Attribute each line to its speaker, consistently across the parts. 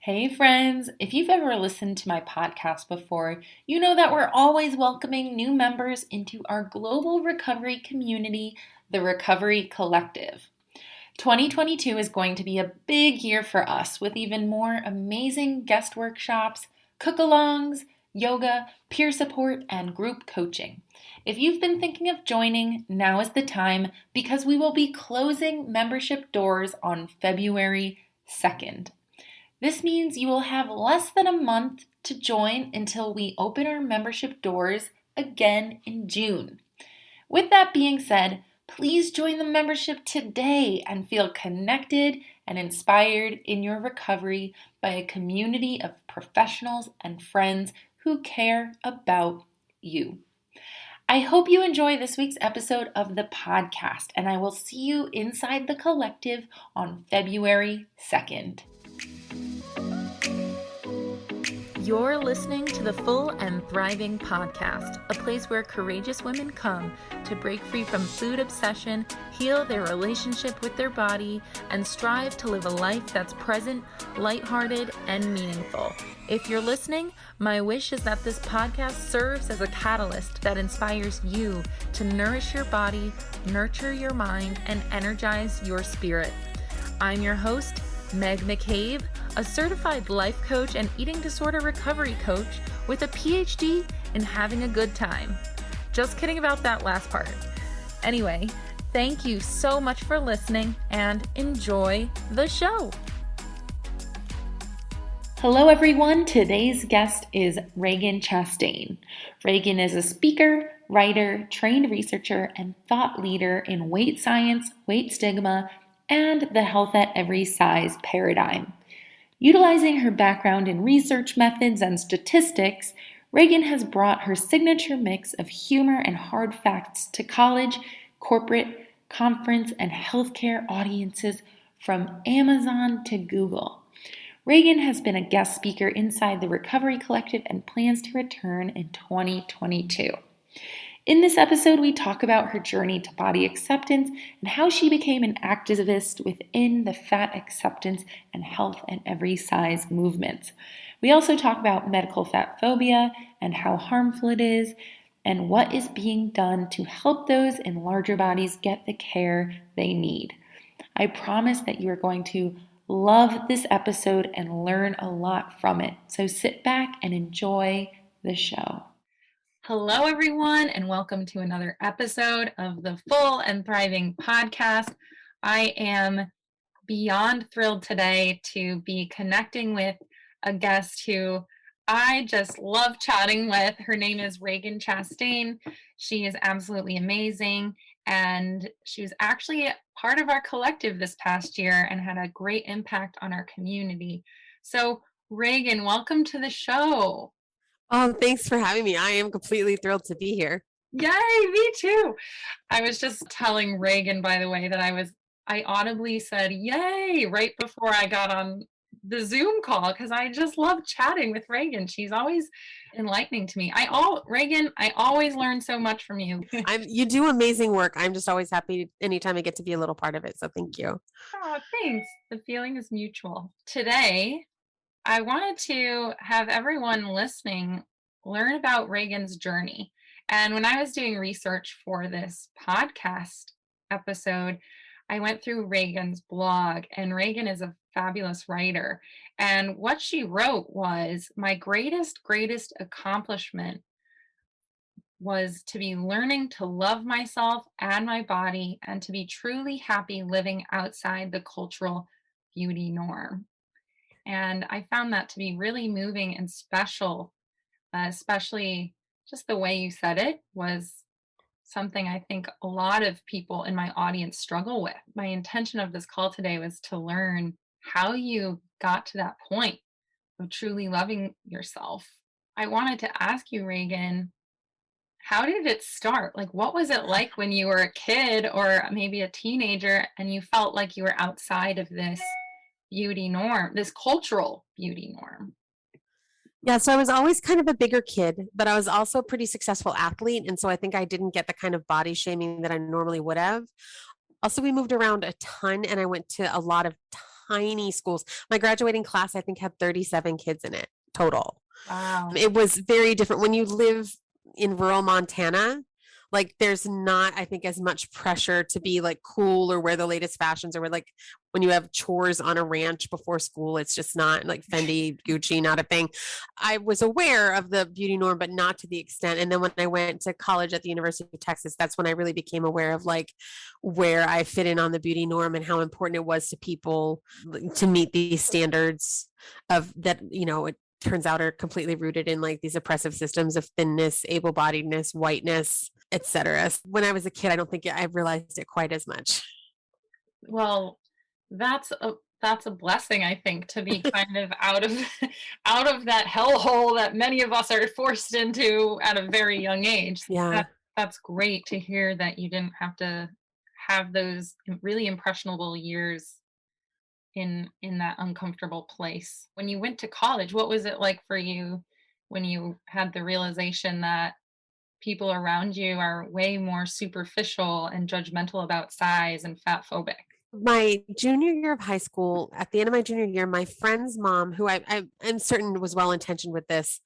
Speaker 1: Hey friends, if you've ever listened to my podcast before, you know that we're always welcoming new members into our global recovery community, the Recovery Collective. 2022 is going to be a big year for us with even more amazing guest workshops, cook-alongs, yoga, peer support, and group coaching. If you've been thinking of joining, now is the time because we will be closing membership doors on February 2nd. This means you will have less than a month to join until we open our membership doors again in June. With that being said, please join the membership today and feel connected and inspired in your recovery by a community of professionals and friends who care about you. I hope you enjoy this week's episode of the podcast, and I will see you inside the collective on February 2nd. You're listening to the Full and Thriving Podcast, a place where courageous women come to break free from food obsession, heal their relationship with their body, and strive to live a life that's present, lighthearted, and meaningful. If you're listening, my wish is that this podcast serves as a catalyst that inspires you to nourish your body, nurture your mind, and energize your spirit. I'm your host, Meg McCabe, a certified life coach and eating disorder recovery coach with a PhD in having a good time. Just kidding about that last part. Anyway, thank you so much for listening and enjoy the show. Hello everyone, today's guest is Ragen Chastain. Ragen is a speaker, writer, trained researcher, and thought leader in weight science, weight stigma, and the health at every size paradigm. Utilizing her background in research methods and statistics, Ragen has brought her signature mix of humor and hard facts to college, corporate, conference, and healthcare audiences from Amazon to Google. Ragen has been a guest speaker inside the Recovery Collective and plans to return in 2022. In this episode, we talk about her journey to body acceptance and how she became an activist within the fat acceptance and health and every size movements. We also talk about medical fat phobia and how harmful it is and what is being done to help those in larger bodies get the care they need. I promise that you are going to love this episode and learn a lot from it. So sit back and enjoy the show. Hello, everyone, and welcome to another episode of the Full and Thriving Podcast. I am beyond thrilled today to be connecting with a guest who I just love chatting with. Her name is Ragen Chastain. She is absolutely amazing, and she was actually part of our collective this past year and had a great impact on our community. So, Ragen, welcome to the show.
Speaker 2: Oh, thanks for having me. I am completely thrilled to be here.
Speaker 1: Yay, me too. I was just telling Ragen, by the way, that I audibly said, yay, right before I got on the Zoom call because I just love chatting with Ragen. She's always enlightening to me. Ragen, I always learn so much from you.
Speaker 2: You do amazing work. I'm just always happy anytime I get to be a little part of it. So thank you.
Speaker 1: Oh, thanks. The feeling is mutual. Today, I wanted to have everyone listening learn about Ragen's journey. And when I was doing research for this podcast episode, I went through Ragen's blog, and Ragen is a fabulous writer. And what she wrote was, my greatest accomplishment was to be learning to love myself and my body and to be truly happy living outside the cultural beauty norm. And I found that to be really moving and special, especially just the way you said it was something I think a lot of people in my audience struggle with. My intention of this call today was to learn how you got to that point of truly loving yourself. I wanted to ask you, Ragen, how did it start? Like, what was it like when you were a kid or maybe a teenager and you felt like you were outside of this beauty norm, this cultural beauty norm?
Speaker 2: Yeah, so I was always kind of a bigger kid, but I was also a pretty successful athlete. And so I think I didn't get the kind of body shaming that I normally would have. Also, we moved around a ton and I went to a lot of tiny schools. My graduating class, I think, had 37 kids in it total.
Speaker 1: Wow.
Speaker 2: It was very different when you live in rural Montana. Like there's not, I think, as much pressure to be like cool or wear the latest fashions, or wear like when you have chores on a ranch before school, it's just not like Fendi, Gucci, not a thing. I was aware of the beauty norm, but not to the extent. And then when I went to college at the University of Texas, that's when I really became aware of like where I fit in on the beauty norm and how important it was to people to meet these standards of that, you know, it turns out are completely rooted in like these oppressive systems of thinness, able-bodiedness, whiteness, etc. When I was a kid, I don't think I realized it quite as much.
Speaker 1: Well, that's a blessing, I think, to be kind of out of out of that hellhole that many of us are forced into at a very young age.
Speaker 2: Yeah.
Speaker 1: That's great to hear that you didn't have to have those really impressionable years in that uncomfortable place. When you went to college, what was it like for you when you had the realization that people around you are way more superficial and judgmental about size and fat phobic?
Speaker 2: My junior year of high school, at the end of my junior year, my friend's mom, who I'm certain was well intentioned with this,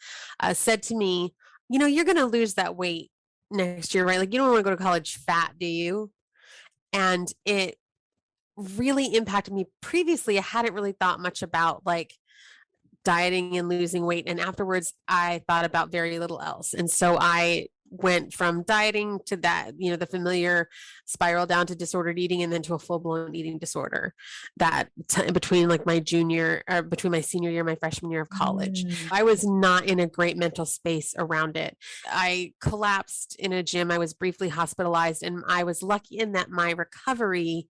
Speaker 2: said to me, you know, you're going to lose that weight next year, right? Like, you don't want to go to college fat, do you? And it really impacted me. Previously, I hadn't really thought much about like dieting and losing weight. And afterwards, I thought about very little else. And so I went from dieting to that, you know, the familiar spiral down to disordered eating and then to a full blown eating disorder that between like my junior or between my senior year, my freshman year of college, I was not in a great mental space around it. I collapsed in a gym. I was briefly hospitalized, and I was lucky in that my recovery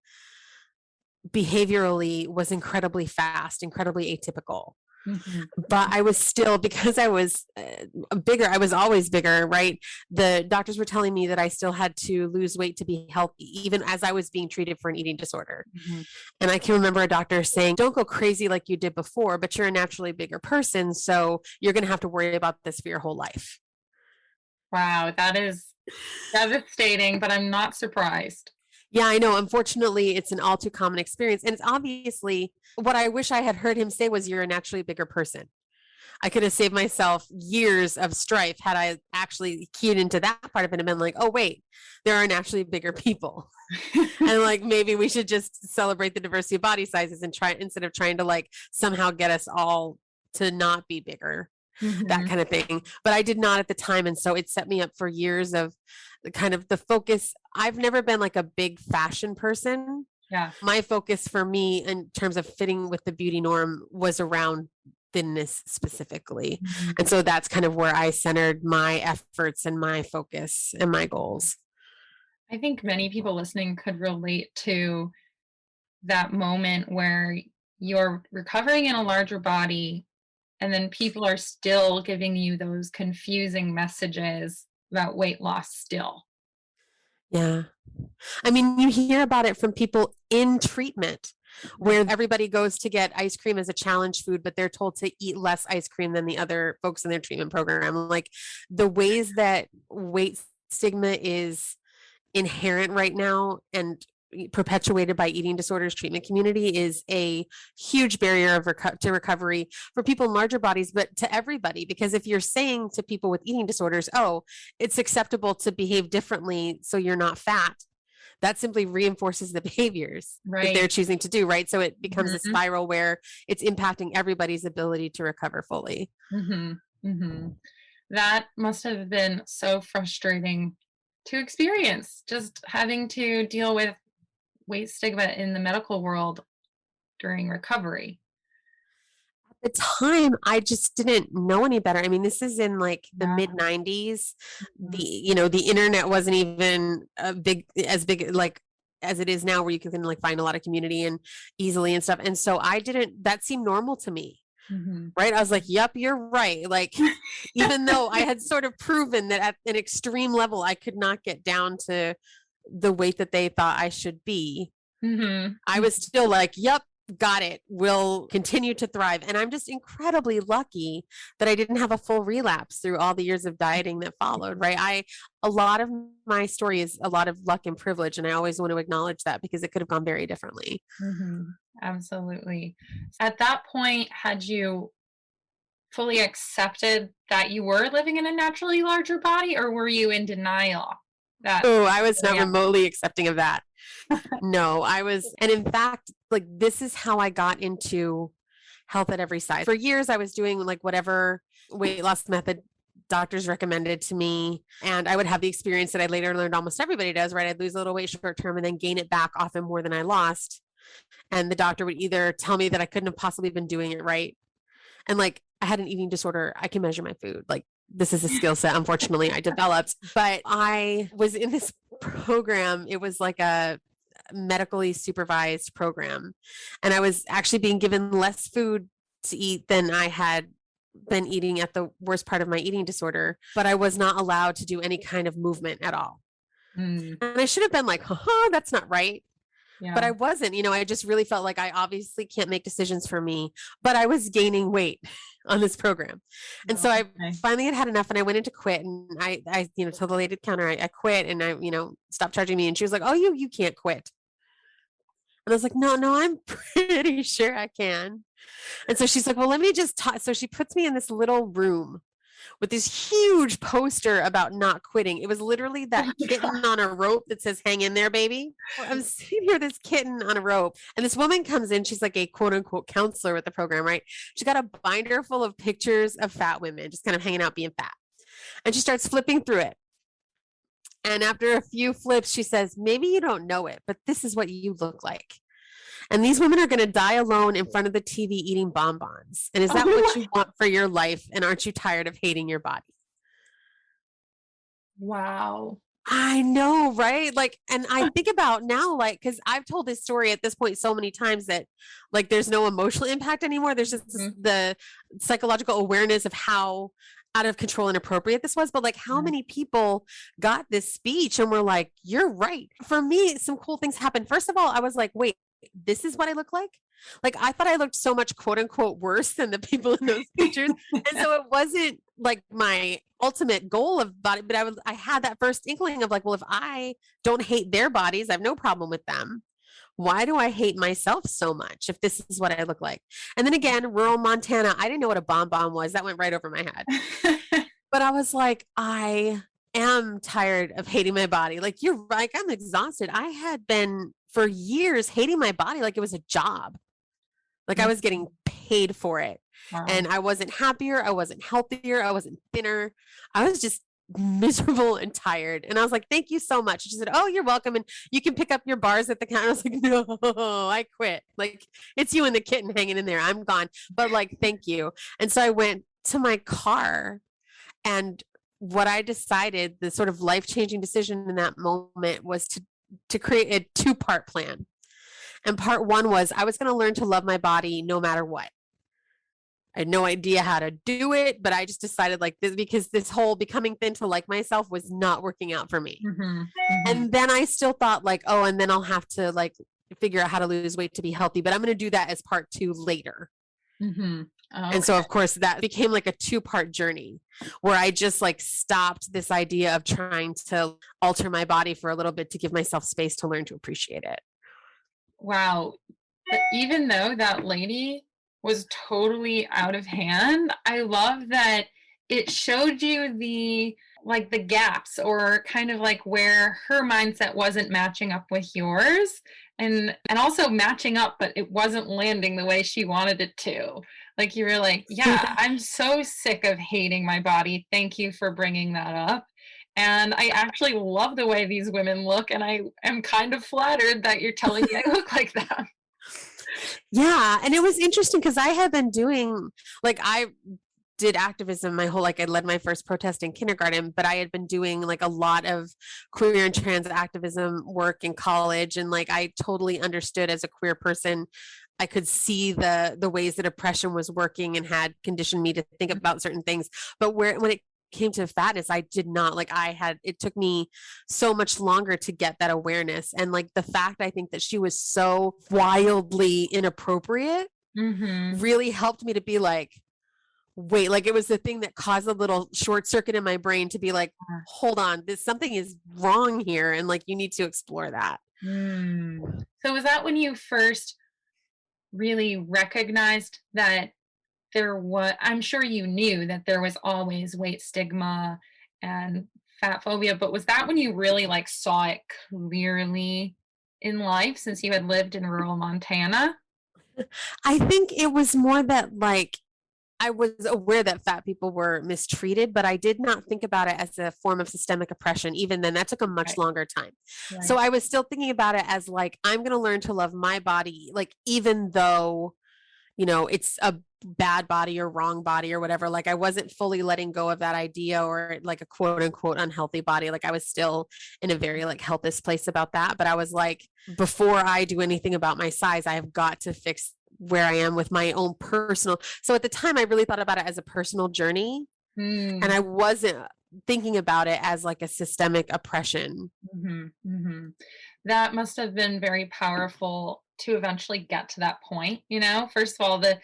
Speaker 2: behaviorally was incredibly fast, incredibly atypical.
Speaker 1: Mm-hmm.
Speaker 2: But I was still, because I was bigger, I was always bigger, right? The doctors were telling me that I still had to lose weight to be healthy, even as I was being treated for an eating disorder.
Speaker 1: Mm-hmm.
Speaker 2: And I can remember a doctor saying, don't go crazy like you did before, but you're a naturally bigger person. So you're going to have to worry about this for your whole life.
Speaker 1: Wow, that is devastating, but I'm not surprised.
Speaker 2: Yeah, I know. Unfortunately, it's an all too common experience. And it's obviously what I wish I had heard him say was, you're a naturally bigger person. I could have saved myself years of strife had I actually keyed into that part of it and been like, oh, wait, there are naturally bigger people. And like, maybe we should just celebrate the diversity of body sizes and try, instead of trying to like somehow get us all to not be bigger, that kind of thing. But I did not at the time. And so it set me up for years of the kind of the focus. I've never been like a big fashion person.
Speaker 1: Yeah.
Speaker 2: My focus for me in terms of fitting with the beauty norm was around thinness specifically. And so that's kind of where I centered my efforts and my focus and my goals.
Speaker 1: I think many people listening could relate to that moment where you're recovering in a larger body and then people are still giving you those confusing messages about weight loss still.
Speaker 2: Yeah. I mean, you hear about it from people in treatment where everybody goes to get ice cream as a challenge food, but they're told to eat less ice cream than the other folks in their treatment program. Like the ways that weight stigma is inherent right now and perpetuated by eating disorders treatment community is a huge barrier of to recovery for people in larger bodies, but to everybody. Because if you're saying to people with eating disorders, oh, it's acceptable to behave differently so you're not fat, that simply reinforces the behaviors that they're choosing to do, right? So it becomes a spiral where it's impacting everybody's ability to recover fully.
Speaker 1: That must have been so frustrating to experience, just having to deal with weight stigma in the medical world during recovery.
Speaker 2: At the time, I just didn't know any better. I mean, this is in like the mid 90s. The internet wasn't even as big like as it is now, where you can like find a lot of community and easily and stuff. And so that seemed normal to me. Right. I was like, yep, you're right. Like, even though I had sort of proven that at an extreme level, I could not get down to the weight that they thought I should be. I was still like, yep, got it. We'll continue to thrive. And I'm just incredibly lucky that I didn't have a full relapse through all the years of dieting that followed, right? A lot of my story is a lot of luck and privilege. And I always want to acknowledge that because it could have gone very differently.
Speaker 3: Absolutely. At that point, had you fully accepted that you were living in a naturally larger body, or were you in denial that
Speaker 2: Oh, I was not
Speaker 3: yeah.
Speaker 2: remotely accepting of that. No, I was, and in fact, like this is how I got into health at every size. For years, I was doing like whatever weight loss method doctors recommended to me. And I would have the experience that I later learned almost everybody does, right? I'd lose a little weight short term and then gain it back often more than I lost. And the doctor would either tell me that I couldn't have possibly been doing it right. And like I had an eating disorder, I can measure my food. Like this is a skill set, unfortunately, I developed. But I was in this program. It was like a medically supervised program. And I was actually being given less food to eat than I had been eating at the worst part of my eating disorder, but I was not allowed to do any kind of movement at all.
Speaker 3: Mm,
Speaker 2: And I should have been like, haha, that's not right. But
Speaker 3: yeah.
Speaker 2: I wasn't, I just really felt like I obviously can't make decisions for me, but I was gaining weight on this program. And so I
Speaker 3: Okay.
Speaker 2: finally had enough and I went into quit and told the lady at the counter, I quit and I, stopped charging me. And she was like, oh, you can't quit. And I was like, no, I'm pretty sure I can. And so she's like, well, let me just talk. So she puts me in this little room with this huge poster about not quitting. It was literally that
Speaker 3: Oh my
Speaker 2: kitten
Speaker 3: God.
Speaker 2: on a rope that says, hang in there, baby. I'm sitting here, this kitten on a rope. And this woman comes in. She's like a quote unquote counselor with the program, right? She's got a binder full of pictures of fat women just kind of hanging out being fat. And she starts flipping through it. And after a few flips, she says, maybe you don't know it, but this is what you look like. And these women are going to die alone in front of the TV eating bonbons. And is that what you want for your life? And aren't you tired of hating your body?
Speaker 3: Wow.
Speaker 2: I know, right? Like, and I think about now, like, because I've told this story at this point so many times that, like, there's no emotional impact anymore. There's just the psychological awareness of how out of control and inappropriate this was. But, like, how many people got this speech and were like, you're right. For me, some cool things happened. First of all, I was like, wait, this is what I look like? Like, I thought I looked so much quote unquote worse than the people in those pictures. And so it wasn't like my ultimate goal of body, but I had that first inkling of like, well, if I don't hate their bodies, I have no problem with them. Why do I hate myself so much if this is what I look like? And then again, rural Montana, I didn't know what a bonbon was. That went right over my head. But I was like, I am tired of hating my body. Like, you're right. I'm exhausted. I had been for years hating my body like it was a job. Like I was getting paid for it.
Speaker 3: Wow.
Speaker 2: And I wasn't happier. I wasn't healthier. I wasn't thinner. I was just miserable and tired. And I was like, thank you so much. She said, oh, you're welcome. And you can pick up your bars at the counter. I was like, no, I quit. Like, it's you and the kitten hanging in there. I'm gone. But like, thank you. And so I went to my car, and what I decided, the sort of life-changing decision in that moment, was to create a two-part plan. And part one was I was going to learn to love my body no matter what. I had no idea how to do it, but I just decided like this, because this whole becoming thin to like myself was not working out for me. And then I still thought like, oh, and then I'll have to like figure out how to lose weight to be healthy, but I'm going to do that as part two later.
Speaker 3: Okay.
Speaker 2: And so of course that became like a two-part journey where I just like stopped this idea of trying to alter my body for a little bit to give myself space to learn to appreciate it.
Speaker 3: Wow. But even though that lady was totally out of hand, I love that it showed you the gaps, or kind of like where her mindset wasn't matching up with yours, and also matching up, but it wasn't landing the way she wanted it to. Like, you were like, yeah, I'm so sick of hating my body. Thank you for bringing that up. And I actually love the way these women look, and I am kind of flattered that you're telling me I look like that.
Speaker 2: Yeah. And it was interesting because I had been doing, like, I did activism my whole, like I led my first protest in kindergarten, but I had been doing like a lot of queer and trans activism work in college. And like, I totally understood as a queer person, I could see the ways that oppression was working and had conditioned me to think about certain things. But when it came to fatness, I did not, like, it took me so much longer to get that awareness. And like the fact, I think that she was so wildly inappropriate really helped me to be like, wait, like it was the thing that caused a little short circuit in my brain to be like, hold on, something is wrong here. And like, you need to explore that.
Speaker 3: So was that when you first really recognized that I'm sure you knew that there was always weight stigma and fat phobia, but was that when you really like saw it clearly in life since you had lived in rural Montana?
Speaker 2: I think it was more that like I was aware that fat people were mistreated, but I did not think about it as a form of systemic oppression. Even then, that took a much
Speaker 3: Right,
Speaker 2: longer time. So
Speaker 3: right.
Speaker 2: I was still thinking about it as like, I'm going to learn to love my body, like, even though, it's a bad body or wrong body or whatever. Like, I wasn't fully letting go of that idea or like a quote unquote unhealthy body. Like, I was still in a very like helpless place about that. But I was like, before I do anything about my size, I have got to fix where I am with my own personal. So at the time, I really thought about it as a personal journey, and
Speaker 3: Mm,
Speaker 2: I wasn't thinking about it as like a systemic oppression.
Speaker 3: mhm, mhm. That must have been very powerful to eventually get to that point, you know? First of all, the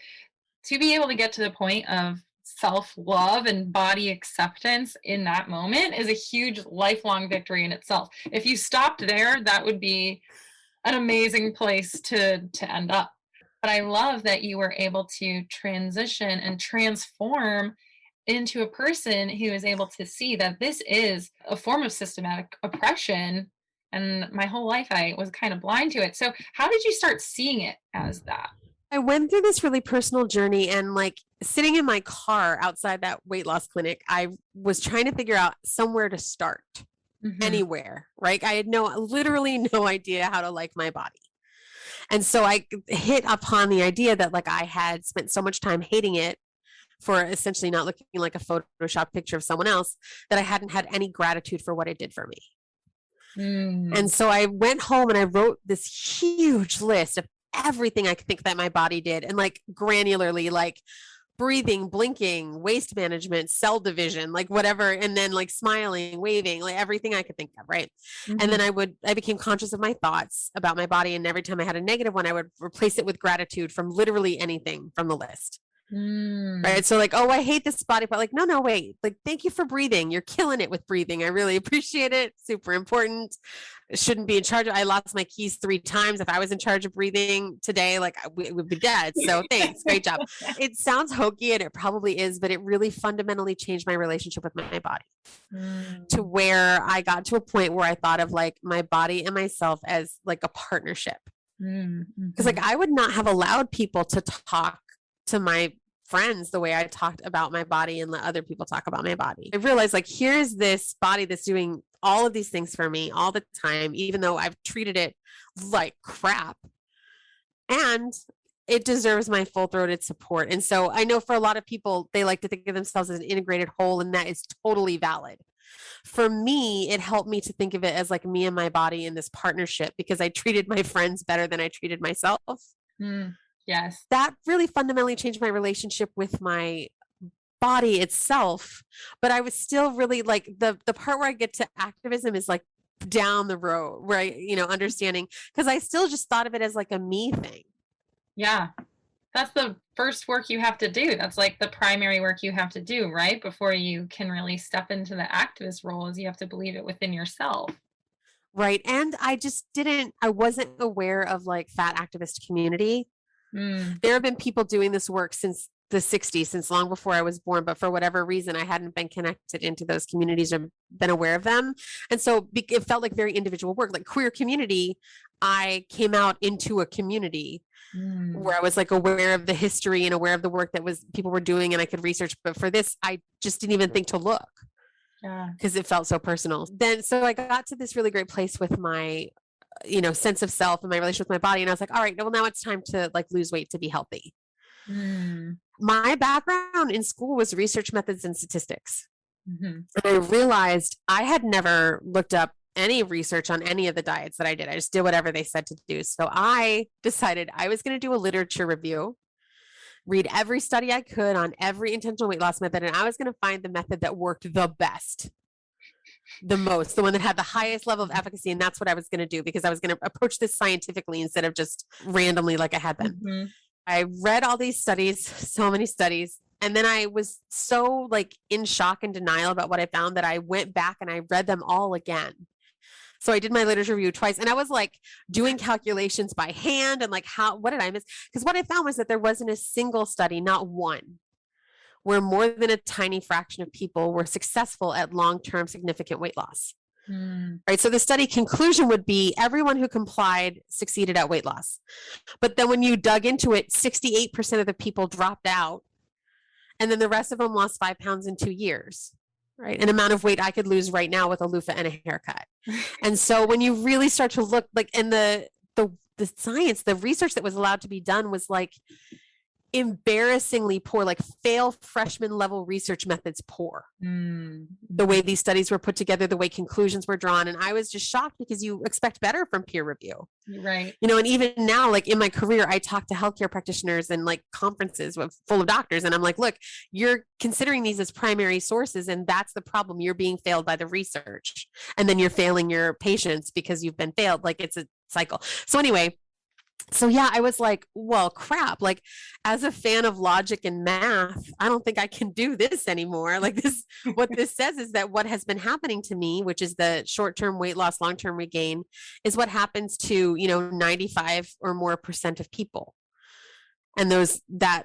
Speaker 3: to be able to get to the point of self-love and body acceptance in that moment is a huge lifelong victory in itself. If you stopped there, that would be an amazing place to end up. But I love that you were able to transition and transform into a person who is able to see that this is a form of systematic oppression. And my whole life, I was kind of blind to it. So, how did you start seeing it as that?
Speaker 2: I went through this really personal journey, and like sitting in my car outside that weight loss clinic, I was trying to figure out somewhere to start,
Speaker 3: Hmm.
Speaker 2: anywhere, right? I had literally no idea how to like my body. And so I hit upon the idea that like I had spent so much time hating it for essentially not looking like a Photoshop picture of someone else, that I hadn't had any gratitude for what it did for me. And
Speaker 3: Mm.
Speaker 2: so I went home and I wrote this huge list of everything I could think that my body did, and like granularly, like breathing, blinking, waste management, cell division, like whatever, and then like smiling, waving, like everything I could think of, right? And then
Speaker 3: Hmm.
Speaker 2: I became conscious of my thoughts about my body, and every time I had a negative one, I would replace it with gratitude from literally anything from the list.
Speaker 3: Mm.
Speaker 2: Right. So like, oh, I hate this body, but like, no, wait, like, thank you for breathing. You're killing it with breathing. I really appreciate it. Super important. Shouldn't be in charge of. I lost my keys 3 times. If I was in charge of breathing today, like we would be dead. So thanks. Great job. It sounds hokey, and it probably is, but it really fundamentally changed my relationship with my body, to
Speaker 3: Mm.
Speaker 2: where I got to a point where I thought of like my body and myself as like a partnership.
Speaker 3: Mm.
Speaker 2: Because like
Speaker 3: Mhm.
Speaker 2: I would not have allowed people to talk to my friends the way I talked about my body and let other people talk about my body. I realized like, here's this body that's doing all of these things for me all the time, even though I've treated it like crap. And it deserves my full throated support. And so I know for a lot of people, they like to think of themselves as an integrated whole, and that is totally valid. For me, it helped me to think of it as like me and my body in this partnership, because I treated my friends better than I treated myself.
Speaker 3: Mm. Yes.
Speaker 2: That really fundamentally changed my relationship with my body itself. But I was still really like, the part where I get to activism is like down the road, where I, understanding, because I still just thought of it as like a me thing.
Speaker 3: Yeah. That's the first work you have to do. That's like the primary work you have to do, right? Before you can really step into the activist role is you have to believe it within yourself.
Speaker 2: Right. And I wasn't aware of like fat activist community.
Speaker 3: Mm.
Speaker 2: There have been people doing this work since the 60s, since long before I was born, but for whatever reason, I hadn't been connected into those communities or been aware of them. And so it felt like very individual work, like queer community. I came out into a community
Speaker 3: Mm.
Speaker 2: where I was like aware of the history and aware of the work that was people were doing, and I could research. But for this, I just didn't even think to look,
Speaker 3: Yeah.
Speaker 2: because it felt so personal. Then so I got to this really great place with my sense of self and my relationship with my body, and I was like, all right, well, now it's time to like lose weight to be healthy.
Speaker 3: Mm.
Speaker 2: My background in school was research methods and statistics.
Speaker 3: Mhm.
Speaker 2: And I realized I had never looked up any research on any of the diets that I did. I just did whatever they said to do. So I decided I was going to do a literature review, read every study I could on every intentional weight loss method, and I was going to find the method that worked the best, the most, the one that had the highest level of efficacy. And that's what I was going to do, because I was going to approach this scientifically instead of just randomly like I had been.
Speaker 3: Mhm.
Speaker 2: I read all these studies, so many studies. And then I was so like in shock and denial about what I found that I went back and I read them all again. So I did my literature review twice, and I was like doing calculations by hand and like, what did I miss? Because what I found was that there wasn't a single study, not one, where more than a tiny fraction of people were successful at long-term significant weight loss. Right. So the study conclusion would be everyone who complied succeeded at weight loss. But then when you dug into it, 68% of the people dropped out. And then the rest of them lost 5 pounds in 2 years. Right. An amount of weight I could lose right now with a loofah and a haircut. And so when you really start to look like, and the science, the research that was allowed to be done was like embarrassingly poor, like fail freshman level research methods poor. The way these studies were put together, the way conclusions were drawn. And I was just shocked because you expect better from peer review.
Speaker 3: Right.
Speaker 2: You know, and even now, like in my career, I talk to healthcare practitioners and like conferences full of doctors. And I'm like, look, you're considering these as primary sources. And that's the problem. You're being failed by the research. And then you're failing your patients because you've been failed. Like it's a cycle. So anyway, so yeah, I was like, well, crap, like as a fan of logic and math, I don't think I can do this anymore. Like this, what this says is that what has been happening to me, which is the short-term weight loss, long-term regain, is what happens to, 95 or more % of people. And that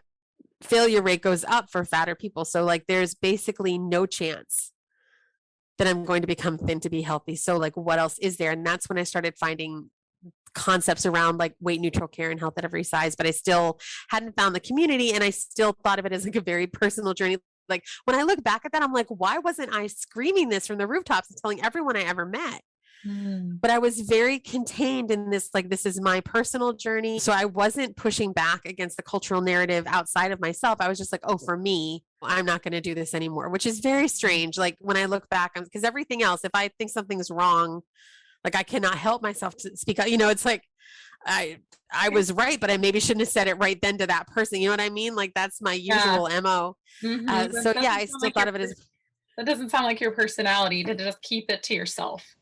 Speaker 2: failure rate goes up for fatter people. So like, there's basically no chance that I'm going to become thin to be healthy. So like, what else is there? And that's when I started finding concepts around like weight neutral care and health at every size, but I still hadn't found the community, and I still thought of it as like a very personal journey. Like when I look back at that, I'm like, why wasn't I screaming this from the rooftops and telling everyone I ever met? But I was very contained in this, like, this is my personal journey. So I wasn't pushing back against the cultural narrative outside of myself. I was just like, oh, for me, I'm not going to do this anymore, which is very strange. Like when I look back, because everything else, if I think something's wrong, like I cannot help myself to speak out. It's like I was right, but I maybe shouldn't have said it right then to that person. You know what I mean? Like that's my usual MO. So yeah, I still thought of it as.
Speaker 3: That doesn't sound like your personality to just keep it to yourself.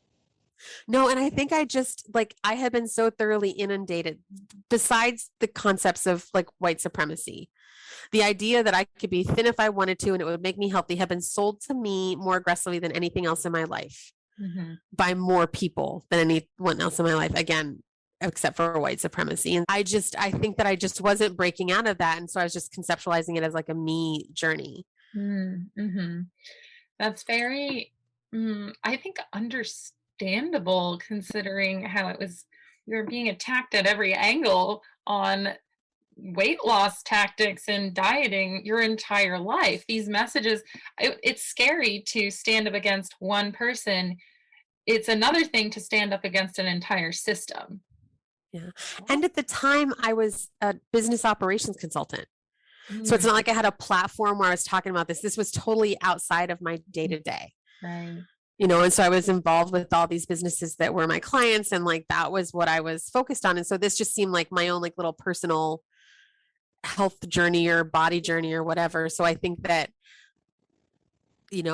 Speaker 2: No, and I think I just like I had been so thoroughly inundated. Besides the concepts of like white supremacy, the idea that I could be thin if I wanted to and it would make me healthy had been sold to me more aggressively than anything else in my life. By more people than anyone else in my life, again, except for white supremacy. And I think that I just wasn't breaking out of that. And so I was just conceptualizing it as like a me journey.
Speaker 3: That's very, I think, understandable considering how you were being attacked at every angle on weight loss tactics and dieting your entire life. These messages, it's scary to stand up against one person. It's another thing to stand up against an entire system.
Speaker 2: Yeah. And at the time I was a business operations consultant. So it's not like I had a platform where I was talking about this. This was totally outside of my day to day.
Speaker 3: Right.
Speaker 2: And so I was involved with all these businesses that were my clients, and like, that was what I was focused on. And so this just seemed like my own like little personal health journey or body journey or whatever. So I think that,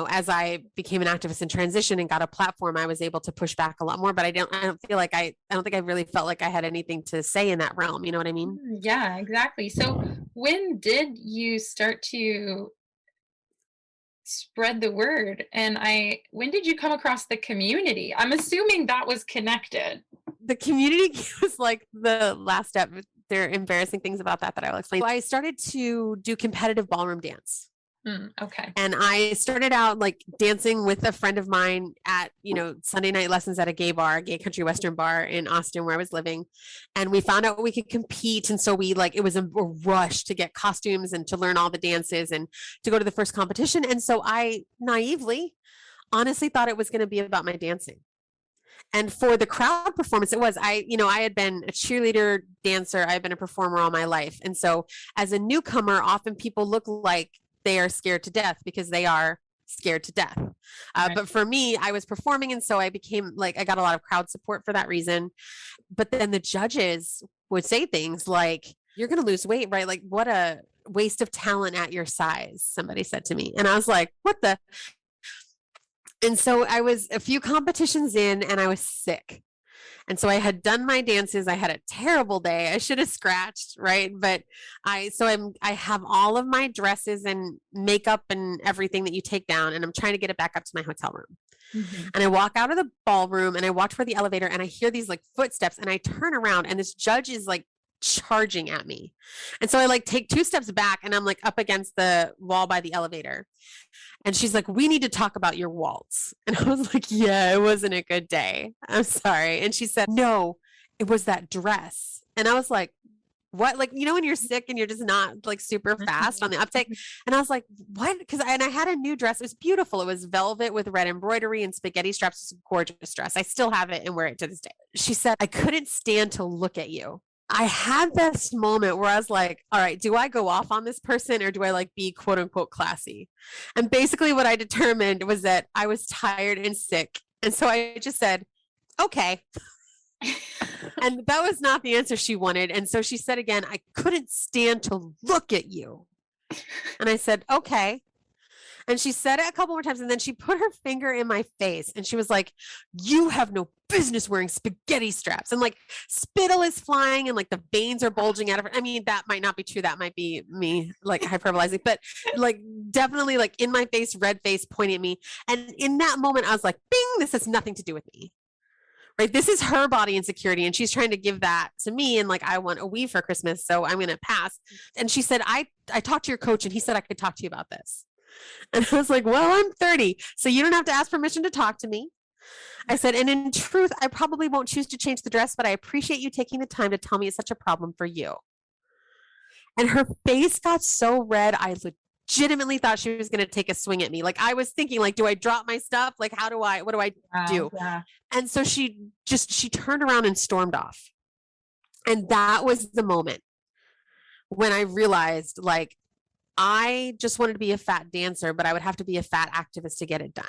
Speaker 2: as I became an activist in transition and got a platform, I was able to push back a lot more, but I don't feel like I don't think I really felt like I had anything to say in that realm. You know what I mean?
Speaker 3: Yeah, exactly. So when did you start to spread the word? And when did you come across the community? I'm assuming that was connected.
Speaker 2: The community was like the last step. There are embarrassing things about that I will explain. So I started to do competitive ballroom dance.
Speaker 3: Okay.
Speaker 2: And I started out like dancing with a friend of mine at, Sunday night lessons at a gay country western bar in Austin where I was living. And we found out we could compete. And so it was a rush to get costumes and to learn all the dances and to go to the first competition. And so I naively, honestly thought it was going to be about my dancing. And for the crowd performance, it was, I had been a cheerleader dancer. I've been a performer all my life. And so as a newcomer, often people look like they are scared to death because they are scared to death.
Speaker 3: Right.
Speaker 2: But for me, I was performing. And so I became I got a lot of crowd support for that reason. But then the judges would say things like, you're going to lose weight, right? Like, what a waste of talent at your size, somebody said to me. And I was like, what the? And so I was a few competitions in and I was sick. And so I had done my dances. I had a terrible day. I should have scratched, right? But I have all of my dresses and makeup and everything that you take down, and I'm trying to get it back up to my hotel room.
Speaker 1: Mhm.
Speaker 2: And I walk out of the ballroom and I walk toward the elevator and I hear these like footsteps and I turn around and this judge is like charging at me. And so I like take 2 steps back and I'm like up against the wall by the elevator. And she's like, "We need to talk about your waltz." And I was like, "Yeah, it wasn't a good day. I'm sorry." And she said, "No, it was that dress." And I was like, "What?" Like, when you're sick and you're just not like super fast on the uptake. And I was like, "What?" And I had a new dress. It was beautiful. It was velvet with red embroidery and spaghetti straps. It was a gorgeous dress. I still have it and wear it to this day. She said, "I couldn't stand to look at you." I had this moment where I was like, all right, do I go off on this person or do I like be quote unquote classy? And basically what I determined was that I was tired and sick. And so I just said, okay. And that was not the answer she wanted. And so she said again, "I couldn't stand to look at you." And I said, okay. And she said it a couple more times. And then she put her finger in my face and she was like, "You have no business wearing spaghetti straps." And like spittle is flying and like the veins are bulging out of her. I mean, that might not be true. That might be me like hyperbolizing, but like definitely like in my face, red face pointing at me. And in that moment, I was like, bing, this has nothing to do with me. Right. This is her body insecurity. And she's trying to give that to me. And like, I want a weave for Christmas. So I'm going to pass. And she said, I talked to your coach and he said I could talk to you about this. And I was like, "Well, I'm 30, so you don't have to ask permission to talk to me." I said, "And in truth, I probably won't choose to change the dress, but I appreciate you taking the time to tell me it's such a problem for you." And her face got so red. I legitimately thought she was going to take a swing at me. Like I was thinking, like, do I drop my stuff? Like, what do I do?
Speaker 3: Yeah.
Speaker 2: And so she turned around and stormed off. And that was the moment when I realized, like, I just wanted to be a fat dancer, but I would have to be a fat activist to get it done.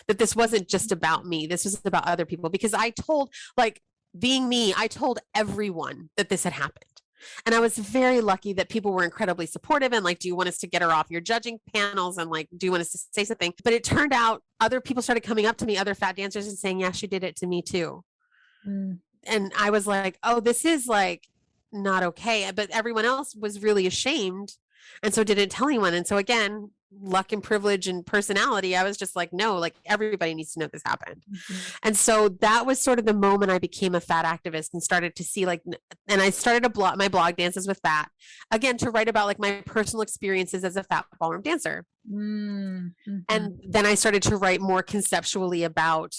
Speaker 2: That this wasn't just about me. This was about other people, because I told, like, being me, I told everyone that this had happened. And I was very lucky that people were incredibly supportive and like, "Do you want us to get her off your judging panels?" And like, "Do you want us to say something?" But it turned out other people started coming up to me, other fat dancers, and saying, "Yeah, she did it to me too." And I was like, oh, this is like not okay. But everyone else was really ashamed and so didn't tell anyone. And so again, luck and privilege and personality, I was just like, no, like everybody needs to know this happened. And so that was sort of the moment I became a fat activist and started to see like, and I started my blog Dances with Fat, again, to write about like my personal experiences as a fat ballroom dancer. And then I started to write more conceptually about,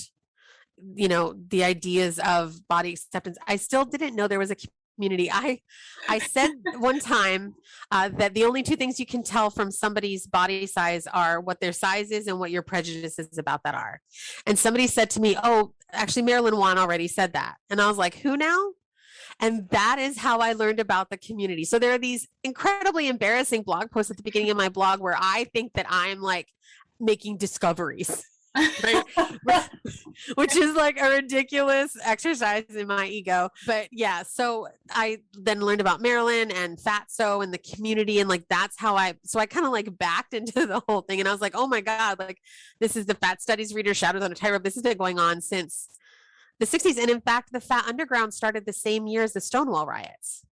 Speaker 2: the ideas of body acceptance. I still didn't know there was a community. I said one time that the only 2 things you can tell from somebody's body size are what their size is and what your prejudices about that are. And somebody said to me, "Oh, actually Marilyn Wan already said that." And I was like, "Who now?" And that is how I learned about the community. So there are these incredibly embarrassing blog posts at the beginning of my blog where I think that I'm like making discoveries. Right? Which is like a ridiculous exercise in my ego. But yeah, so I then learned about Marilyn and Fatso and the community. And like, that's how I kind of like backed into the whole thing. And I was like, oh my God, like this is the Fat Studies Reader Shadows on a Tightrope. This has been going on since the 60s. And in fact, the Fat Underground started the same year as the Stonewall riots.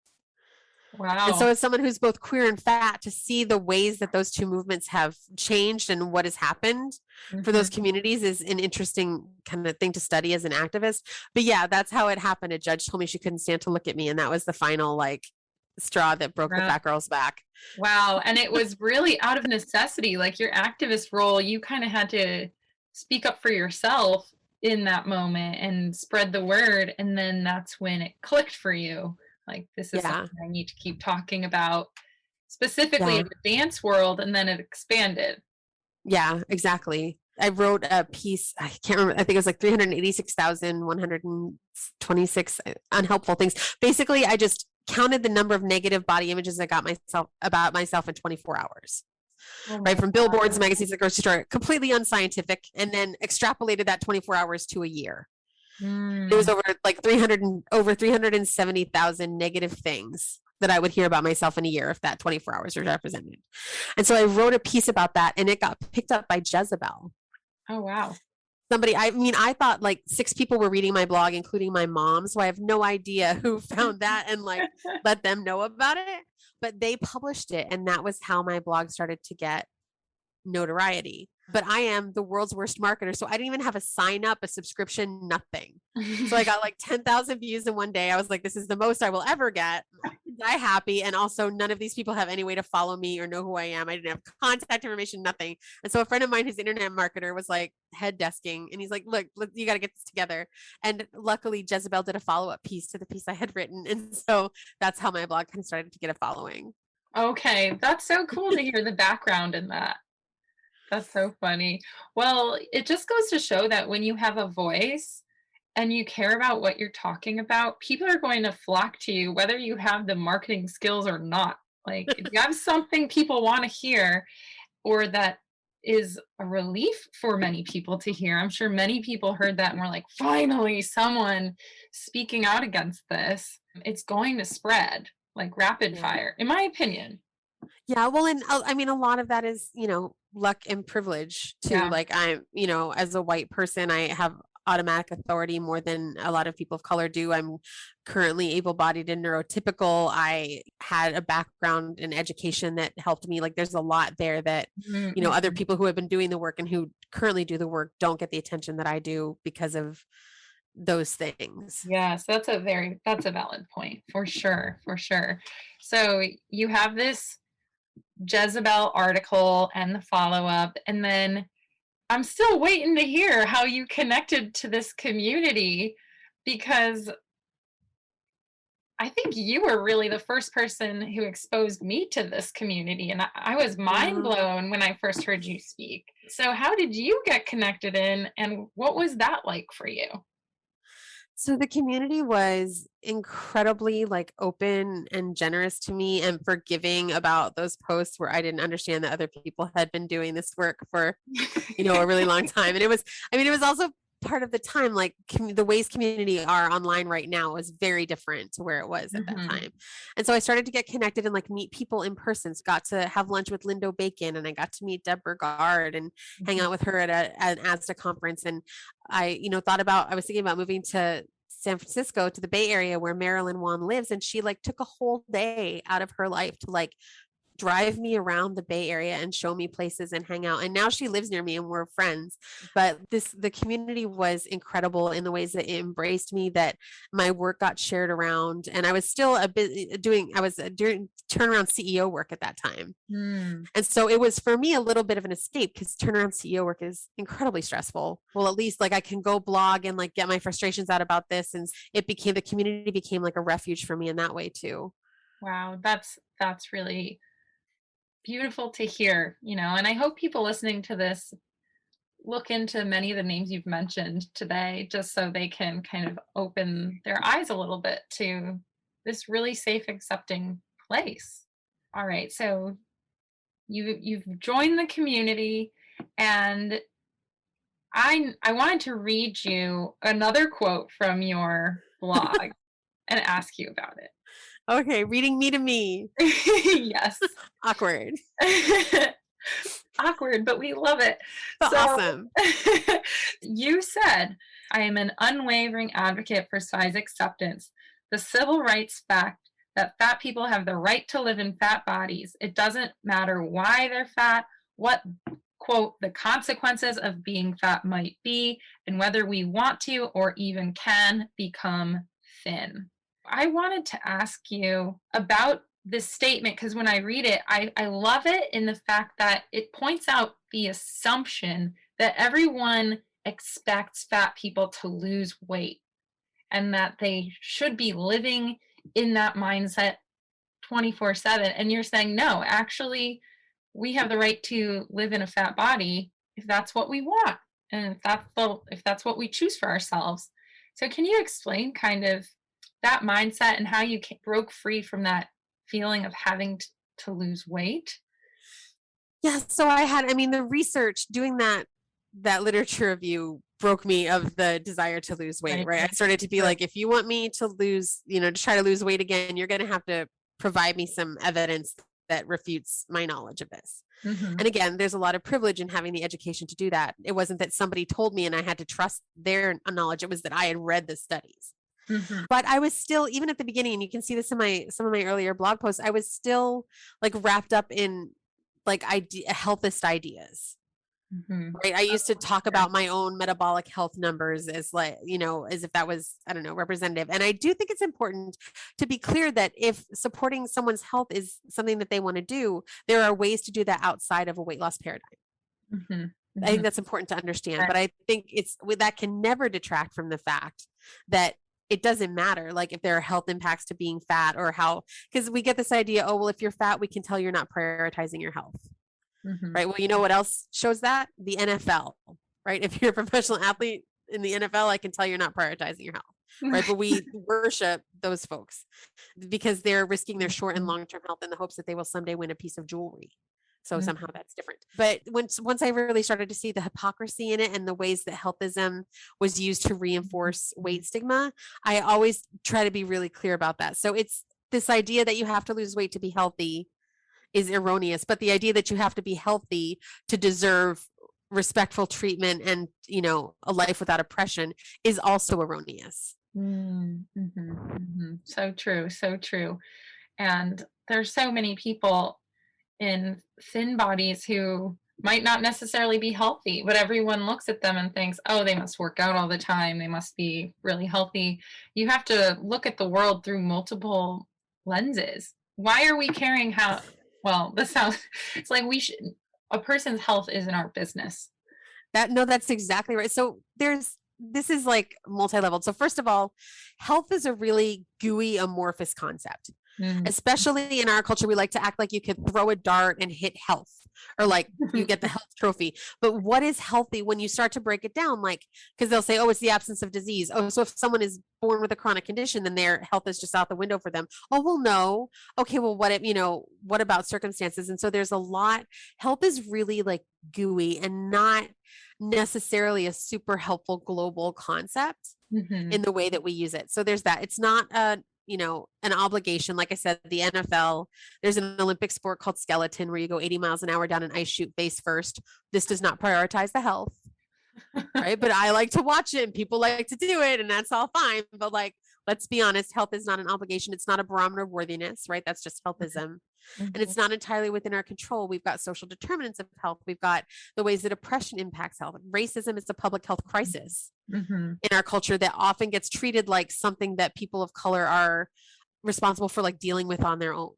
Speaker 3: Wow.
Speaker 2: And so as someone who's both queer and fat, to see the ways that those 2 movements have changed and what has happened for those communities is an interesting kind of thing to study as an activist. But yeah, that's how it happened. A judge told me she couldn't stand to look at me. And that was the final like straw that broke the fat girl's back.
Speaker 3: Wow. And it was really out of necessity. Like your activist role, you kind of had to speak up for yourself in that moment and spread the word. And then that's when it clicked for you. Like, this is something I need to keep talking about specifically in the dance world. And then it expanded.
Speaker 2: Yeah, exactly. I wrote a piece. I can't remember. I think it was like 386,126 unhelpful things. Basically, I just counted the number of negative body images I got about myself in 24 hours. Right. From billboards, magazines, the grocery store, completely unscientific. And then extrapolated that 24 hours to a year. It was over 370,000 negative things that I would hear about myself in a year if that 24 hours were represented. And so I wrote a piece about that and it got picked up by Jezebel.
Speaker 3: Oh, wow.
Speaker 2: I thought like 6 people were reading my blog, including my mom. So I have no idea who found that and like let them know about it, but they published it. And that was how my blog started to get notoriety. But I am the world's worst marketer. So I didn't even have a sign up, a subscription, nothing. So I got like 10,000 views in one day. I was like, this is the most I will ever get. Die happy. And also none of these people have any way to follow me or know who I am. I didn't have contact information, nothing. And so a friend of mine who's an internet marketer was like head desking. And he's like, look, you got to get this together. And luckily Jezebel did a follow-up piece to the piece I had written. And so that's how my blog kind of started to get a following.
Speaker 3: Okay. That's so cool to hear the background in that. That's so funny. Well, it just goes to show that when you have a voice and you care about what you're talking about, people are going to flock to you, whether you have the marketing skills or not. Like, if you have something people want to hear, or that is a relief for many people to hear. I'm sure many people heard that and were like, finally, someone speaking out against this. It's going to spread like rapid fire, in my opinion.
Speaker 2: Yeah, well, and I mean, a lot of that is, luck and privilege too.
Speaker 3: Yeah.
Speaker 2: Like I'm, as a white person, I have automatic authority more than a lot of people of color do. I'm currently able-bodied and neurotypical. I had a background in education that helped me. Like there's a lot there that, other people who have been doing the work and who currently do the work don't get the attention that I do because of those things.
Speaker 3: Yes, that's a valid point for sure, for sure. So you have this Jezebel article and the follow-up, and then I'm still waiting to hear how you connected to this community, because I think you were really the first person who exposed me to this community, and I was mind blown when I first heard you speak. So how did you get connected in, and what was that like for you?
Speaker 2: So the community was incredibly like open and generous to me and forgiving about those posts where I didn't understand that other people had been doing this work for, a really long time. And it was also part of the time, like the ways community are online right now is very different to where it was at that time. And so I started to get connected and like meet people in person. So got to have lunch with Lindo Bacon, and I got to meet Deborah Gard and hang out with her at an ASDA conference. And I was thinking about moving to San Francisco, to the Bay Area where Marilyn Wan lives. And she like took a whole day out of her life to like drive me around the Bay Area and show me places and hang out. And now she lives near me and we're friends. But the community was incredible in the ways that it embraced me, that my work got shared around. And I was still doing turnaround CEO work at that time. And so it was for me a little bit of an escape, because turnaround CEO work is incredibly stressful. Well, at least like I can go blog and like get my frustrations out about this. And the community became like a refuge for me in that way too.
Speaker 3: Wow, that's really beautiful to hear, and I hope people listening to this look into many of the names you've mentioned today, just so they can kind of open their eyes a little bit to this really safe, accepting place. All right, so you've joined the community, and I wanted to read you another quote from your blog and ask you about it.
Speaker 2: Okay, reading me to me.
Speaker 3: Yes.
Speaker 2: Awkward.
Speaker 3: Awkward, but we love it.
Speaker 2: So, awesome.
Speaker 3: You said, I am an unwavering advocate for size acceptance. The civil rights fact that fat people have the right to live in fat bodies. It doesn't matter why they're fat, what, quote, the consequences of being fat might be, and whether we want to or even can become thin. I wanted to ask you about this statement, because when I read it, I love it in the fact that it points out the assumption that everyone expects fat people to lose weight, and that they should be living in that mindset 24/7. And you're saying, no, actually, we have the right to live in a fat body if that's what we want, and if that's what we choose for ourselves. So can you explain kind of that mindset and how you broke free from that feeling of having to lose weight?
Speaker 2: Yeah, so the research doing that literature review broke me of the desire to lose weight, right? I started to be like, if you want me to lose, to try to lose weight again, you're going to have to provide me some evidence that refutes my knowledge of this.
Speaker 3: Mm-hmm.
Speaker 2: And again, there's a lot of privilege in having the education to do that. It wasn't that somebody told me and I had to trust their knowledge. It was that I had read the studies.
Speaker 3: Mm-hmm.
Speaker 2: But I was still, even at the beginning, and you can see this in some of my earlier blog posts, I was still like wrapped up in like healthist ideas.
Speaker 3: Mm-hmm.
Speaker 2: Right. I used to talk about my own metabolic health numbers as like, as if that was, I don't know, representative. And I do think it's important to be clear that if supporting someone's health is something that they want to do, there are ways to do that outside of a weight loss paradigm.
Speaker 3: Mm-hmm. Mm-hmm.
Speaker 2: I think that's important to understand, but I think that can never detract from the fact that it doesn't matter, like if there are health impacts to being fat or how, because we get this idea, oh, well, if you're fat, we can tell you're not prioritizing your health.
Speaker 3: Mm-hmm.
Speaker 2: Right. Well, you know what else shows that? The NFL, right? If you're a professional athlete in the NFL, I can tell you're not prioritizing your health, right? But we worship those folks because they're risking their short and long-term health in the hopes that they will someday win a piece of jewelry. So somehow that's different. But once I really started to see the hypocrisy in it and the ways that healthism was used to reinforce weight stigma, I always try to be really clear about that. So it's this idea that you have to lose weight to be healthy is erroneous, but the idea that you have to be healthy to deserve respectful treatment and, a life without oppression is also erroneous.
Speaker 3: Mm-hmm. Mm-hmm. So true. So true. And there's so many people in thin bodies who might not necessarily be healthy, but everyone looks at them and thinks, oh, they must work out all the time. They must be really healthy. You have to look at the world through multiple lenses. Why are we caring how, well, this sounds, it's like a person's health isn't our business.
Speaker 2: That's exactly right. So this is like multi-leveled. So first of all, health is a really gooey, amorphous concept. Especially in our culture, we like to act like you could throw a dart and hit health, or like you get the health trophy. But what is healthy when you start to break it down? Like, because they'll say, oh, it's the absence of disease. Oh, so if someone is born with a chronic condition, then their health is just out the window for them. Oh, well, no. Okay, well, what about circumstances? And so there's a lot. Health is really like gooey and not necessarily a super helpful global concept in the way that we use it. So there's that. It's not an obligation. Like I said, the NFL, there's an Olympic sport called skeleton where you go 80 miles an hour down an ice chute face first. This does not prioritize the health, right? But I like to watch it and people like to do it and that's all fine. But like, let's be honest, health is not an obligation. It's not a barometer of worthiness, right? That's just healthism. And it's not entirely within our control. We've got social determinants of health. We've got the ways that oppression impacts health. Racism is a public health crisis in our culture that often gets treated like something that people of color are responsible for like dealing with on their own.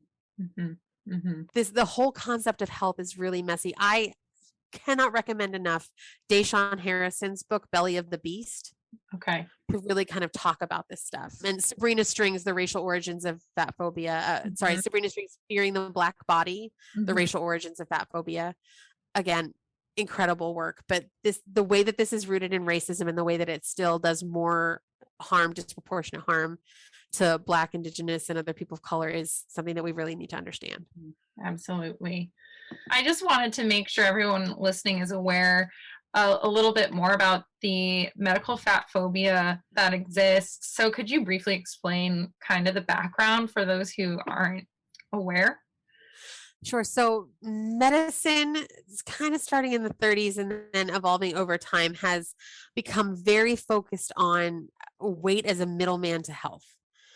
Speaker 2: The whole concept of health is really messy. I cannot recommend enough Deshaun Harrison's book, Belly of the Beast.
Speaker 3: Okay.
Speaker 2: To really kind of talk about this stuff. And Sabrina Strings, The Racial Origins of Fat Phobia. Sabrina Strings, Fearing the Black Body, The Racial Origins of Fat Phobia. Again, incredible work. But the way that this is rooted in racism and the way that it still does more harm, disproportionate harm to Black, Indigenous, and other people of color is something that we really need to understand.
Speaker 3: Absolutely. I just wanted to make sure everyone listening is aware a little bit more about the medical fat phobia that exists. So could you briefly explain kind of the background for those who aren't aware?
Speaker 2: Sure. So medicine, kind of starting in the 30s and then evolving over time, has become very focused on weight as a middleman to health.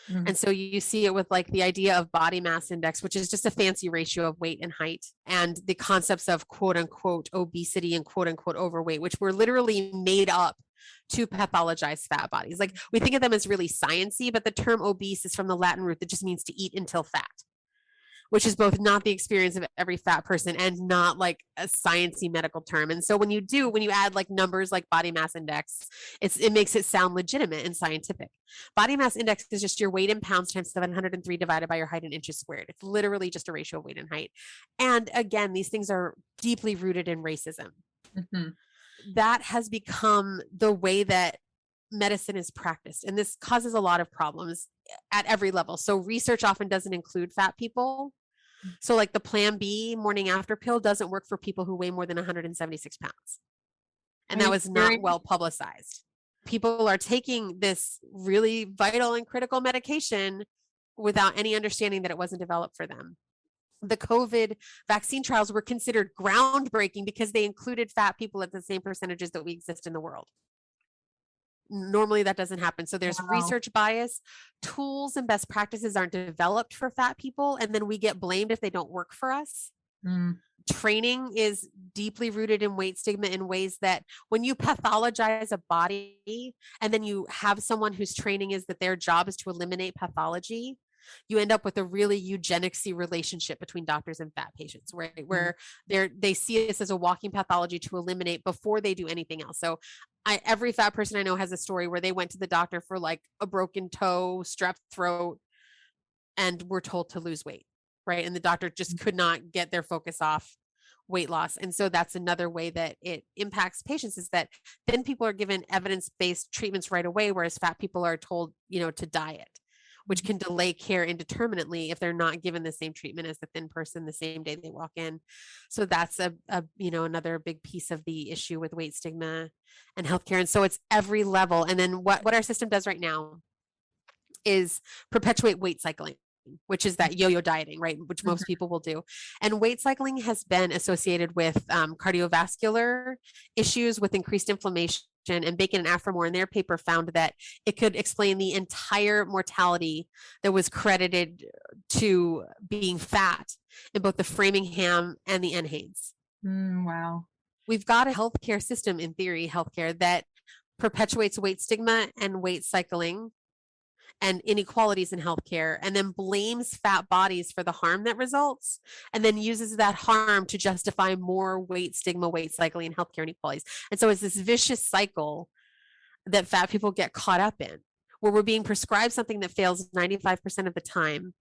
Speaker 2: And so you see it with like the idea of body mass index, which is just a fancy ratio of weight and height, and the concepts of quote unquote obesity and quote unquote overweight, which were literally made up to pathologize fat bodies. Like we think of them as really sciencey, but the term obese is from the Latin root that just means to eat until fat, which is both not the experience of every fat person and not like a sciencey medical term. And so when you add like numbers like body mass index, it makes it sound legitimate and scientific. Body mass index is just your weight in pounds times 703 divided by your height in inches squared. It's literally just a ratio of weight and height. And again, these things are deeply rooted in racism. That has become the way that medicine is practiced. And this causes a lot of problems at every level. So research often doesn't include fat people. So like the Plan B morning after pill doesn't work for people who weigh more than 176 pounds. And that was not well publicized. People are taking this really vital and critical medication without any understanding that it wasn't developed for them. The COVID vaccine trials were considered groundbreaking because they included fat people at the same percentages that we exist in the world. Normally that doesn't happen. So there's research bias. Tools and best practices aren't developed for fat people, and then we get blamed if they don't work for us. Training is deeply rooted in weight stigma in ways that when you pathologize a body and then you have someone whose training is that their job is to eliminate pathology, you end up with a really eugenicsy relationship between doctors and fat patients, right? Where they see this as a walking pathology to eliminate before they do anything else. So every fat person I know has a story where they went to the doctor for like a broken toe, strep throat, and were told to lose weight, right? And the doctor just could not get their focus off weight loss. And so that's another way that it impacts patients, is that then people are given evidence-based treatments right away, whereas fat people are told, to diet, which can delay care indeterminately if they're not given the same treatment as the thin person the same day they walk in. So that's another big piece of the issue with weight stigma and healthcare. And so it's every level. And then what our system does right now is perpetuate weight cycling, which is that yo-yo dieting, right? Which most people will do. And weight cycling has been associated with cardiovascular issues, with increased inflammation. And Bacon and Aframore in their paper found that it could explain the entire mortality that was credited to being fat in both the Framingham and the NHANES.
Speaker 3: Wow.
Speaker 2: We've got a healthcare system, in theory, healthcare, that perpetuates weight stigma and weight cycling and inequalities in healthcare, and then blames fat bodies for the harm that results, and then uses that harm to justify more weight stigma, weight cycling, and healthcare inequalities. And so it's this vicious cycle that fat people get caught up in, where we're being prescribed something that fails 95% of the time.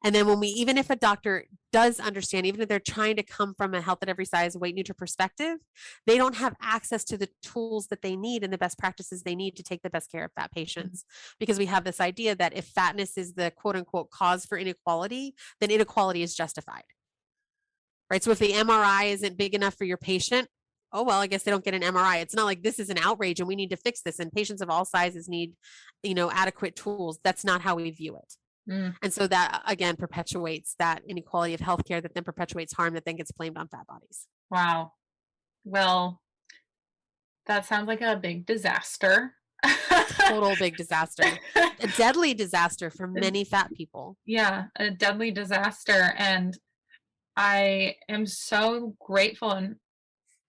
Speaker 2: And then even if a doctor does understand, even if they're trying to come from a health at every size, weight neutral perspective, they don't have access to the tools that they need and the best practices they need to take the best care of fat patients. Because we have this idea that if fatness is the quote unquote cause for inequality, then inequality is justified. Right? So if the MRI isn't big enough for your patient, oh, well, I guess they don't get an MRI. It's not like this is an outrage and we need to fix this. And patients of all sizes need, adequate tools. That's not how we view it. And so that, again, perpetuates that inequality of healthcare that then perpetuates harm that then gets blamed on fat bodies.
Speaker 3: Wow. Well, that sounds like a big disaster.
Speaker 2: Total big disaster. A deadly disaster for many fat people.
Speaker 3: Yeah, a deadly disaster. And I am so grateful and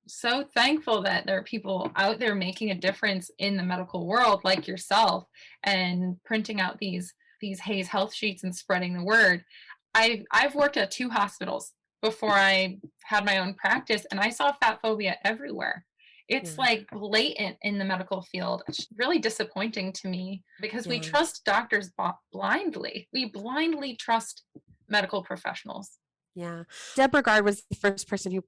Speaker 3: so thankful that there are people out there making a difference in the medical world like yourself and printing out these Hayes health sheets and spreading the word. I've worked at 2 hospitals before I had my own practice, and I saw fat phobia everywhere. It's like blatant in the medical field. It's really disappointing to me because we trust doctors blindly. We blindly trust medical professionals.
Speaker 2: Yeah. Deb Regard was the first person who,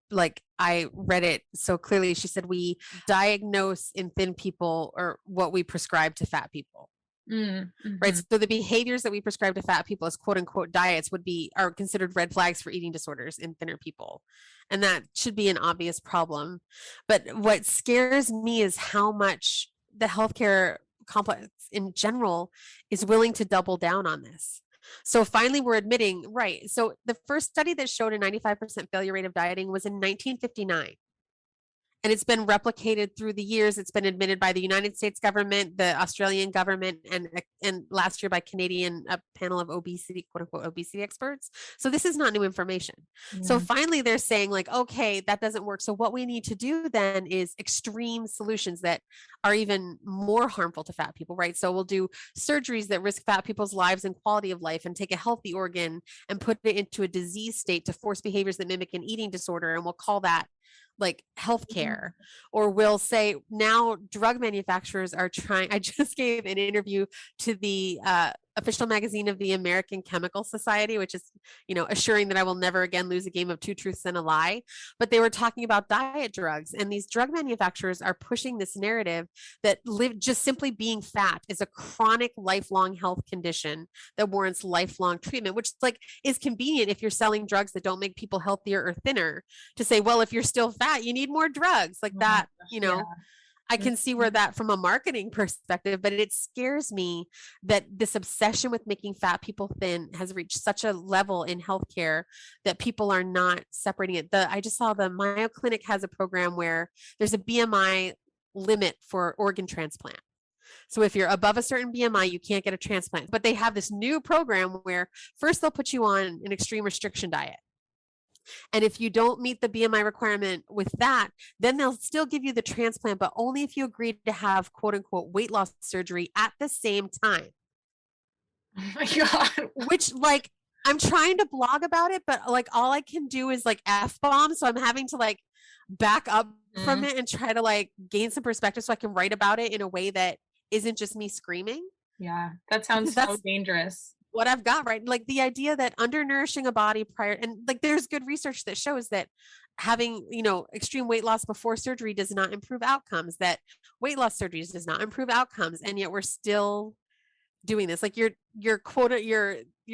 Speaker 2: I read it so clearly. She said, we diagnose in thin people or what we prescribe to fat people. Right. So the behaviors that we prescribe to fat people as quote unquote diets are considered red flags for eating disorders in thinner people. And that should be an obvious problem. But what scares me is how much the healthcare complex in general is willing to double down on this. So finally, we're admitting, right. So the first study that showed a 95% failure rate of dieting was in 1959. And it's been replicated through the years. It's been admitted by the United States government, the Australian government, and last year by a panel of obesity, quote unquote, obesity experts. So this is not new information. So finally they're saying okay, that doesn't work. So what we need to do then is extreme solutions that are even more harmful to fat people, right? So we'll do surgeries that risk fat people's lives and quality of life, and take a healthy organ and put it into a disease state to force behaviors that mimic an eating disorder. And we'll call that healthcare. Or we'll say now drug manufacturers are trying. I just gave an interview to the official magazine of the American Chemical Society, which is, assuring that I will never again lose a game of 2 truths and a lie. But they were talking about diet drugs, and these drug manufacturers are pushing this narrative that just simply being fat is a chronic lifelong health condition that warrants lifelong treatment, which is convenient if you're selling drugs that don't make people healthier or thinner, to say, well, if you're still fat, you need more drugs that. I can see where that from a marketing perspective, but it scares me that this obsession with making fat people thin has reached such a level in healthcare that people are not separating it. I just saw the Mayo Clinic has a program where there's a BMI limit for organ transplant. So if you're above a certain BMI, you can't get a transplant. But they have this new program where first they'll put you on an extreme restriction diet. And if you don't meet the BMI requirement with that, then they'll still give you the transplant, but only if you agree to have quote unquote weight loss surgery at the same time.
Speaker 3: Oh my God.
Speaker 2: Which, like, I'm trying to blog about it, but like all I can do is like F-bomb. So I'm having to like back up from it and try to like gain some perspective so I can write about it in a way that isn't just me screaming.
Speaker 3: Yeah, that sounds so dangerous.
Speaker 2: What I've got, right? Like the idea that undernourishing a body prior, and like there's good research that shows that having, extreme weight loss before surgery does not improve outcomes, that weight loss surgeries does not improve outcomes. And yet we're still doing this. Like you're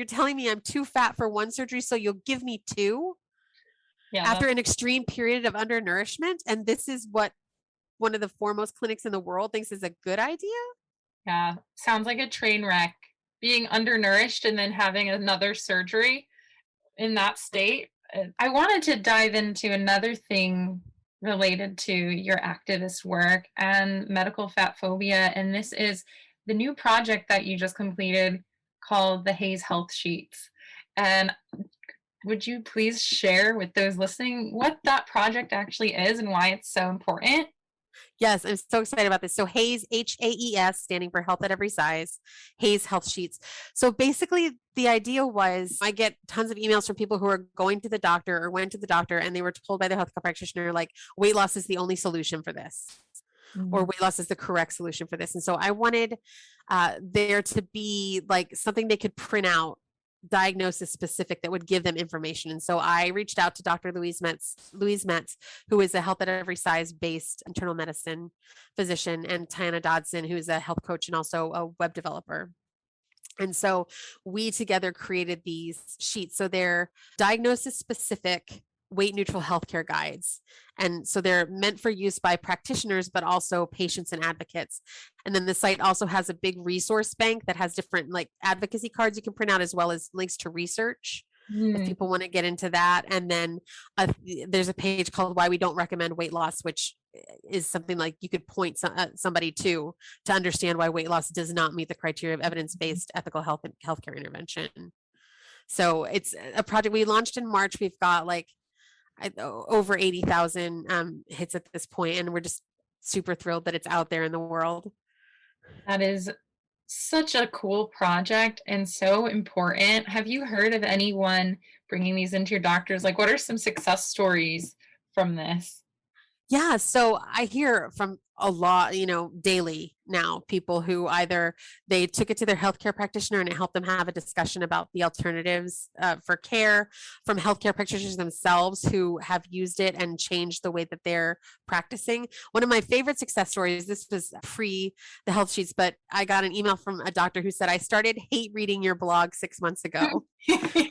Speaker 2: telling me I'm too fat for one surgery, so you'll give me two after an extreme period of undernourishment. And this is what one of the foremost clinics in the world thinks is a good idea.
Speaker 3: Yeah, sounds like a train wreck. Being undernourished and then having another surgery in that state. I wanted to dive into another thing related to your activist work and medical fat phobia. And this is the new project that you just completed called the Hayes Health Sheets. And would you please share with those listening what that project actually is and why it's so important?
Speaker 2: Yes, I'm so excited about this. So Hayes, HAES, standing for Health at Every Size, Hayes Health Sheets. So basically the idea was I get tons of emails from people who are going to the doctor or went to the doctor and they were told by their healthcare practitioner, like weight loss is the only solution for this. Or weight loss is the correct solution for this. And so I wanted there to be like something they could print out, diagnosis specific, that would give them information. And so I reached out to Dr. Louise Metz, who is a Health at Every Size based internal medicine physician, and Tiana Dodson, who is a health coach and also a web developer. And so we together created these sheets. So they're diagnosis specific weight neutral healthcare guides. And so they're meant for use by practitioners, but also patients and advocates. And then the site also has a big resource bank that has different like advocacy cards you can print out, as well as links to research if people want to get into that. And then there's a page called Why We Don't Recommend Weight Loss, which is something like you could point somebody to understand why weight loss does not meet the criteria of evidence-based ethical health and healthcare intervention. So it's a project we launched in March. We've got like over 80,000 hits at this point, and we're just super thrilled that it's out there in the world.
Speaker 3: That is such a cool project and so important. Have you heard of anyone bringing these into your doctors? Like, what are some success stories from this?
Speaker 2: Yeah, so I hear from a lot, daily now, people who either they took it to their healthcare practitioner and it helped them have a discussion about the alternatives for care, from healthcare practitioners themselves who have used it and changed the way that they're practicing. One of my favorite success stories, this was pre the health sheets, but I got an email from a doctor who said, I started hate reading your blog 6 months ago.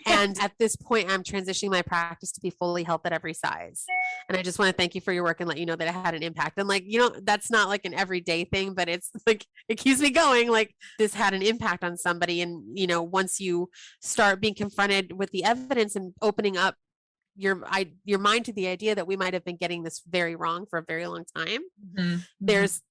Speaker 2: And at this point, I'm transitioning my practice to be fully Health at Every Size. And I just want to thank you for your work and let you know that it had an impact. And like, that's not like an everyday thing, but it's like, it keeps me going. Like this had an impact on somebody. And, once you start being confronted with the evidence and opening up your mind to the idea that we might have been getting this very wrong for a very long time, there's,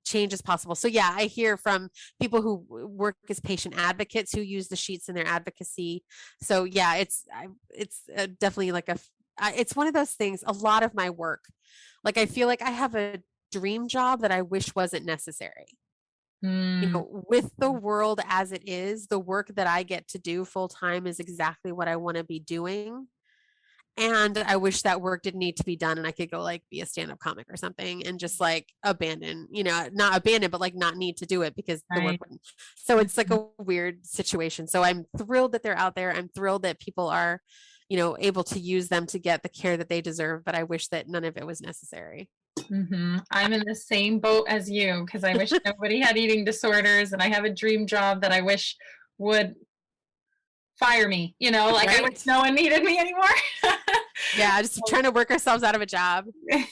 Speaker 2: change is possible. So yeah, I hear from people who work as patient advocates who use the sheets in their advocacy. So yeah, it's definitely like it's one of those things. A lot of my work, like I feel like I have a dream job that I wish wasn't necessary. With the world as it is, the work that I get to do full time is exactly what I want to be doing. And I wish that work didn't need to be done and I could go like be a stand-up comic or something and just like abandon, not abandon, but like not need to do it because the work wouldn't. So it's like a weird situation. So I'm thrilled that they're out there. I'm thrilled that people are, able to use them to get the care that they deserve. But I wish that none of it was necessary.
Speaker 3: I'm in the same boat as you because I wish nobody had eating disorders, and I have a dream job that I wish would fire me, like I
Speaker 2: Right?
Speaker 3: wish no one needed me anymore.
Speaker 2: Yeah, just trying to work ourselves out of a job.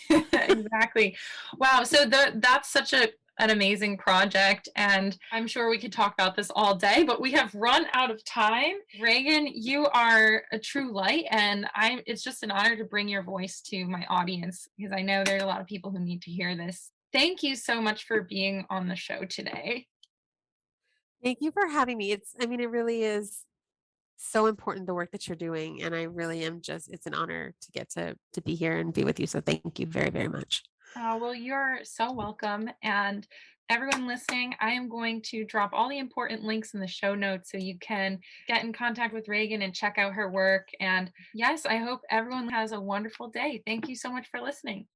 Speaker 3: Exactly. Wow. So that's such an amazing project. And I'm sure we could talk about this all day, but we have run out of time. Ragen, you are a true light. And it's just an honor to bring your voice to my audience because I know there are a lot of people who need to hear this. Thank you so much for being on the show today.
Speaker 2: Thank you for having me. I mean, it really is so important the work that you're doing. And I really am it's an honor to get to be here and be with you. So thank you very, very much.
Speaker 3: Well, you're so welcome. And everyone listening, I am going to drop all the important links in the show notes so you can get in contact with Ragen and check out her work. And yes, I hope everyone has a wonderful day. Thank you so much for listening.